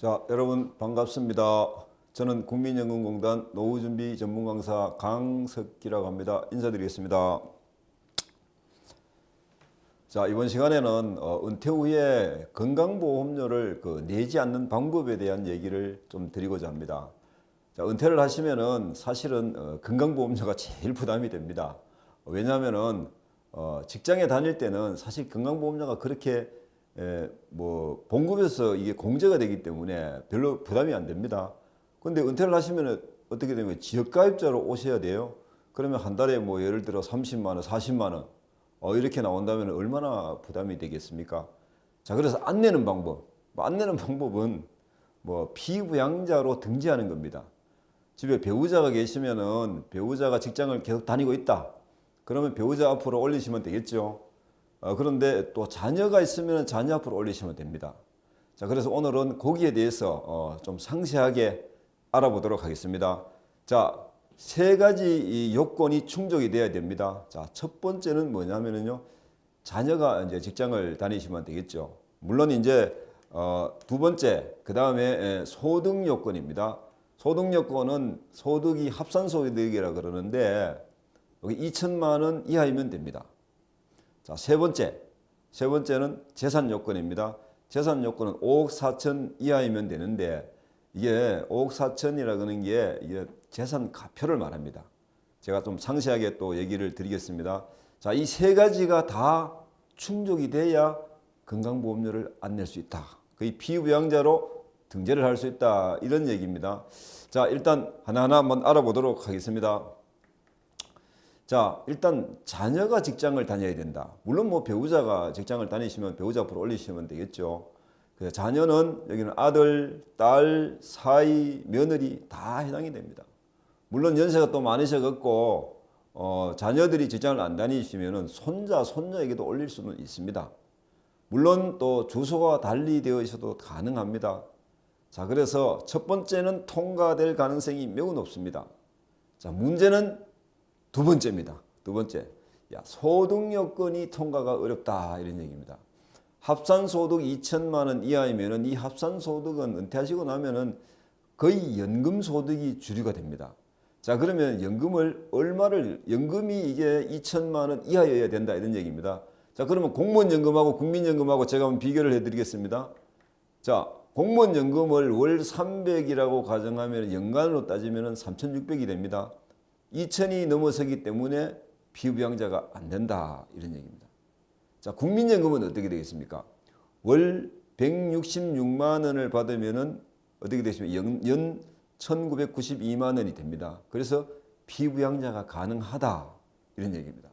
자, 여러분 반갑습니다. 저는 국민연금공단 노후준비 전문강사 강석기라고 합니다. 인사드리겠습니다. 자, 이번 시간에는 은퇴 후에 건강보험료를 내지 않는 방법에 대한 얘기를 좀 드리고자 합니다. 자, 은퇴를 하시면은 사실은 건강보험료가 제일 부담이 됩니다. 왜냐하면은 직장에 다닐 때는 사실 건강보험료가 그렇게 봉급에서 이게 공제가 되기 때문에 별로 부담이 안 됩니다. 근데 은퇴를 하시면 어떻게 되면 지역가입자로 오셔야 돼요. 그러면 한 달에 예를 들어 30만 원, 40만 원 이렇게 나온다면 얼마나 부담이 되겠습니까? 자, 그래서 안 내는 방법. 안 내는 방법은 피부양자로 등재하는 겁니다. 집에 배우자가 계시면은 배우자가 직장을 계속 다니고 있다. 그러면 배우자 앞으로 올리시면 되겠죠. 그런데 또 자녀가 있으면 자녀 앞으로 올리시면 됩니다. 자, 그래서 오늘은 거기에 대해서 좀 상세하게 알아보도록 하겠습니다. 자, 세 가지 이 요건이 충족이 돼야 됩니다. 자, 첫 번째는 뭐냐면요, 자녀가 이제 직장을 다니시면 되겠죠. 물론 이제 두 번째, 그 다음에 소득 요건입니다. 소득 요건은 소득이 합산소득이라 그러는데 여기 2천만 원 이하이면 됩니다. 자, 세 번째는 재산 요건입니다. 재산 요건은 5억 4천 이하이면 되는데 이게 5억 4천이라는 게 이게 재산 가표를 말합니다. 제가 좀 상세하게 또 얘기를 드리겠습니다. 자, 이 세 가지가 다 충족이 돼야 건강보험료를 안 낼 수 있다. 거의 피부양자로 등재를 할 수 있다. 이런 얘기입니다. 자, 일단 하나하나 한번 알아보도록 하겠습니다. 자, 일단 자녀가 직장을 다녀야 된다. 물론 배우자가 직장을 다니시면 배우자 앞으로 올리시면 되겠죠. 그래서 자녀는 여기는 아들, 딸, 사위, 며느리 다 해당이 됩니다. 물론 연세가 또 많으셔갖고 자녀들이 직장을 안 다니시면은 손자, 손녀에게도 올릴 수는 있습니다. 물론 또 주소가 달리 되어 있어도 가능합니다. 자, 그래서 첫 번째는 통과될 가능성이 매우 높습니다. 자, 문제는 두 번째입니다. 두 번째. 소득 요건이 통과가 어렵다. 이런 얘기입니다. 합산소득 2천만 원 이하이면은 이 합산소득은 은퇴하시고 나면은 거의 연금소득이 주류가 됩니다. 자, 그러면 연금이 이게 2천만 원 이하여야 된다. 이런 얘기입니다. 자, 그러면 공무원연금하고 국민연금하고 제가 한번 비교를 해드리겠습니다. 자, 공무원연금을 월 300이라고 가정하면 연간으로 따지면 3,600이 됩니다. 2천이 넘어서기 때문에 피부양자가 안 된다. 이런 얘기입니다. 자, 국민연금은 어떻게 되겠습니까? 월 166만 원을 받으면은 어떻게 되십니까? 연 1992만 원이 됩니다. 그래서 피부양자가 가능하다. 이런 얘기입니다.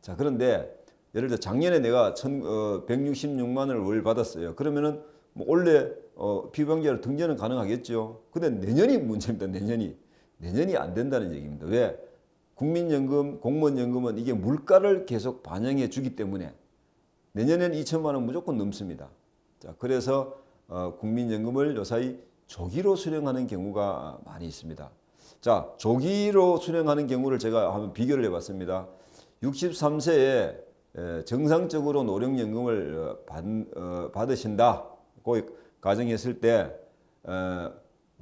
자, 그런데 예를 들어 작년에 내가 166만 원을 월 받았어요. 그러면은 원래 피부양자로 등재는 가능하겠죠. 근데 내년이 문제입니다. 내년이 안 된다는 얘기입니다. 왜? 국민연금, 공무원연금은 이게 물가를 계속 반영해 주기 때문에 내년에는 2천만 원 무조건 넘습니다. 자, 그래서 국민연금을 요사이 조기로 수령하는 경우가 많이 있습니다. 자, 조기로 수령하는 경우를 제가 한번 비교를 해봤습니다. 63세에 정상적으로 노령연금을 받으신다. 그 가정했을 때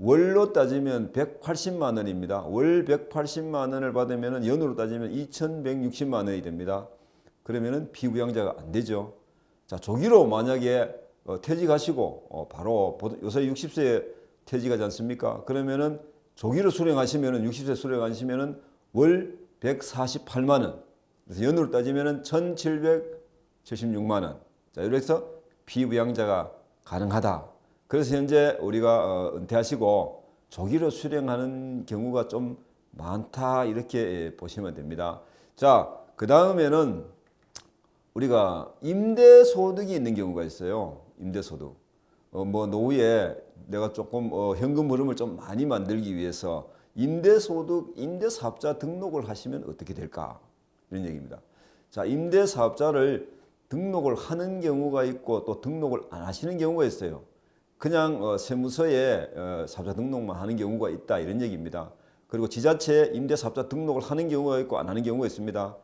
월로 따지면 180만 원입니다. 월 180만 원을 받으면 연으로 따지면 2,160만 원이 됩니다. 그러면은 피부양자가 안 되죠. 자, 조기로 만약에 퇴직하시고 바로 요새 60세에 퇴직하지 않습니까? 그러면은 조기로 수령하시면은 60세 수령하시면은 월 148만 원. 그래서 연으로 따지면은 1,776만 원. 자, 이래서 피부양자가 가능하다. 그래서 현재 우리가 은퇴하시고 조기로 수령하는 경우가 좀 많다. 이렇게 보시면 됩니다. 자, 그 다음에는 우리가 임대소득이 있는 경우가 있어요. 임대소득. 노후에 내가 조금 현금 흐름을 좀 많이 만들기 위해서 임대소득, 임대사업자 등록을 하시면 어떻게 될까? 이런 얘기입니다. 자, 임대사업자를 등록을 하는 경우가 있고 또 등록을 안 하시는 경우가 있어요. 그냥 세무서에 사업자 등록만 하는 경우가 있다. 이런 얘기입니다. 그리고 지자체에 임대사업자 등록을 하는 경우가 있고 안 하는 경우가 있습니다.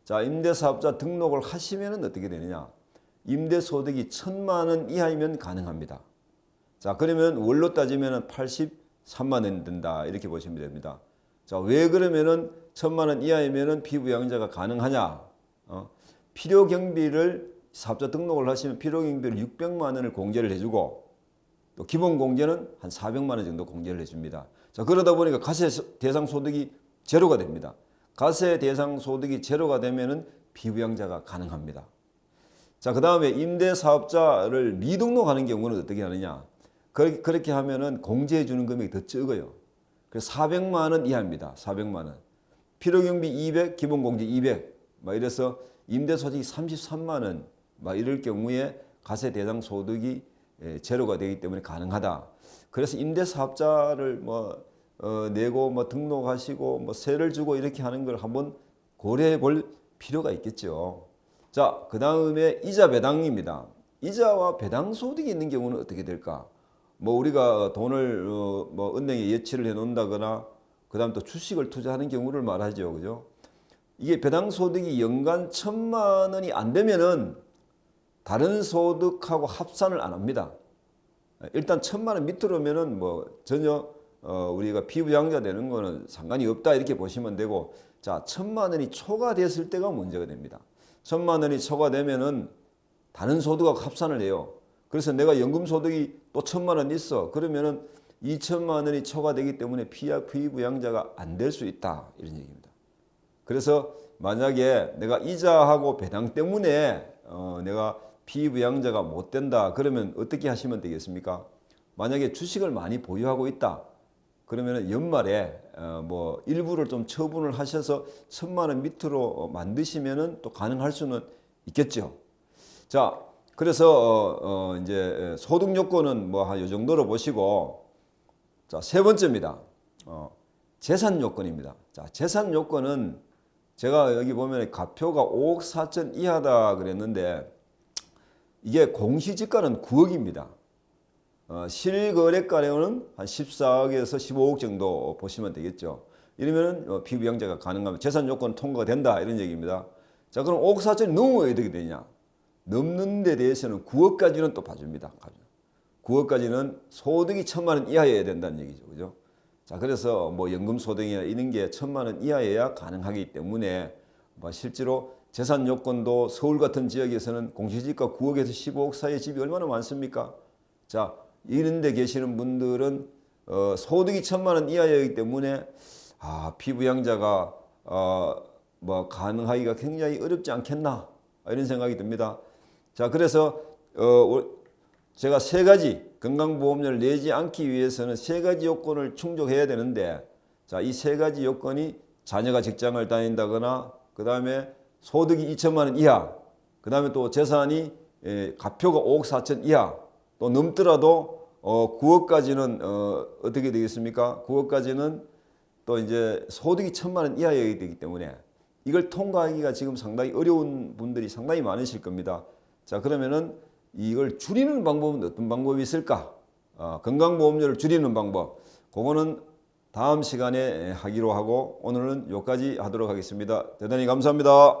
자, 임대사업자 등록을 하시면 어떻게 되느냐? 임대소득이 1,000만 원 이하이면 가능합니다. 자, 그러면 월로 따지면 83만 원 된다. 이렇게 보시면 됩니다. 자, 왜 그러면은 1,000만 원 이하이면은 피부양자가 가능하냐? 필요 경비를 사업자 등록을 하시면 필요 경비를 600만 원을 공제를 해주고 또 기본 공제는 한 400만 원 정도 공제를 해줍니다. 자, 그러다 보니까 가세 대상 소득이 제로가 됩니다. 가세 대상 소득이 제로가 되면은 피부양자가 가능합니다. 자, 그 다음에 임대사업자를 미등록하는 경우는 어떻게 하느냐? 그렇게 하면은 공제해 주는 금액이 더 적어요. 그래서 400만 원 이하입니다. 400만 원. 필요경비 200, 기본공제 200. 막 이래서 임대소득이 33만 원. 막 이럴 경우에 가세 대상 소득이 제로가 되기 때문에 가능하다. 그래서 임대사업자를 내고 등록하시고 세를 주고 이렇게 하는 걸 한번 고려해 볼 필요가 있겠죠. 자, 그 다음에 이자 배당입니다. 이자와 배당 소득이 있는 경우는 어떻게 될까? 우리가 돈을 은행에 예치를 해 놓는다거나 그다음 또 주식을 투자하는 경우를 말하죠. 그죠? 이게 배당 소득이 연간 1,000만 원이 안 되면은 다른 소득하고 합산을 안 합니다. 일단 1,000만 원 밑으로면은 전혀 우리가 피부양자 되는 거는 상관이 없다 이렇게 보시면 되고, 자, 1,000만 원이 초과됐을 때가 문제가 됩니다. 1,000만 원이 초과되면은 다른 소득하고 합산을 해요. 그래서 내가 연금 소득이 또 1,000만 원 있어. 그러면은 2,000만 원이 초과되기 때문에 피부양자가 안 될 수 있다 이런 얘기입니다. 그래서 만약에 내가 이자하고 배당 때문에 내가 피부양자가 못 된다 그러면 어떻게 하시면 되겠습니까? 만약에 주식을 많이 보유하고 있다 그러면 연말에 일부를 좀 처분을 하셔서 1,000만 원 밑으로 만드시면은 또 가능할 수는 있겠죠. 자, 그래서 이제 소득 요건은 한 이 정도로 보시고, 자, 세 번째입니다. 재산 요건입니다. 자, 재산 요건은 제가 여기 보면 가표가 5억 4천 이하다 그랬는데 이게 공시지가는 9억입니다. 실거래가는 한 14억에서 15억 정도 보시면 되겠죠. 이러면 피부양자가 가능하면 재산 요건 통과가 된다 이런 얘기입니다. 자, 그럼 5억 4천이 넘어야 어떻게 되냐? 넘는 데 대해서는 9억까지는 또 봐줍니다. 9억까지는 소득이 1,000만 원 이하여야 된다는 얘기죠. 그죠? 자, 그래서 연금 소득이나 이런 게 1,000만 원 이하여야 가능하기 때문에 실제로 재산 요건도 서울 같은 지역에서는 공시지가 9억에서 15억 사이에 집이 얼마나 많습니까? 자, 이런 데 계시는 분들은 소득이 1,000만 원 이하이기 때문에 피부양자가 가능하기가 굉장히 어렵지 않겠나 이런 생각이 듭니다. 자, 그래서 제가 세 가지 건강보험료를 내지 않기 위해서는 세 가지 요건을 충족해야 되는데, 자, 이 세 가지 요건이 자녀가 직장을 다닌다거나 그 다음에 소득이 2,000만 원 이하, 그 다음에 또 재산이 가표가 5억 4천 이하, 또 넘더라도 9억까지는 어떻게 되겠습니까? 9억까지는 또 이제 소득이 1,000만 원 이하여야 되기 때문에 이걸 통과하기가 지금 상당히 어려운 분들이 상당히 많으실 겁니다. 자, 그러면은 이걸 줄이는 방법은 어떤 방법이 있을까? 건강보험료를 줄이는 방법, 그거는 다음 시간에 하기로 하고 오늘은 여기까지 하도록 하겠습니다. 대단히 감사합니다.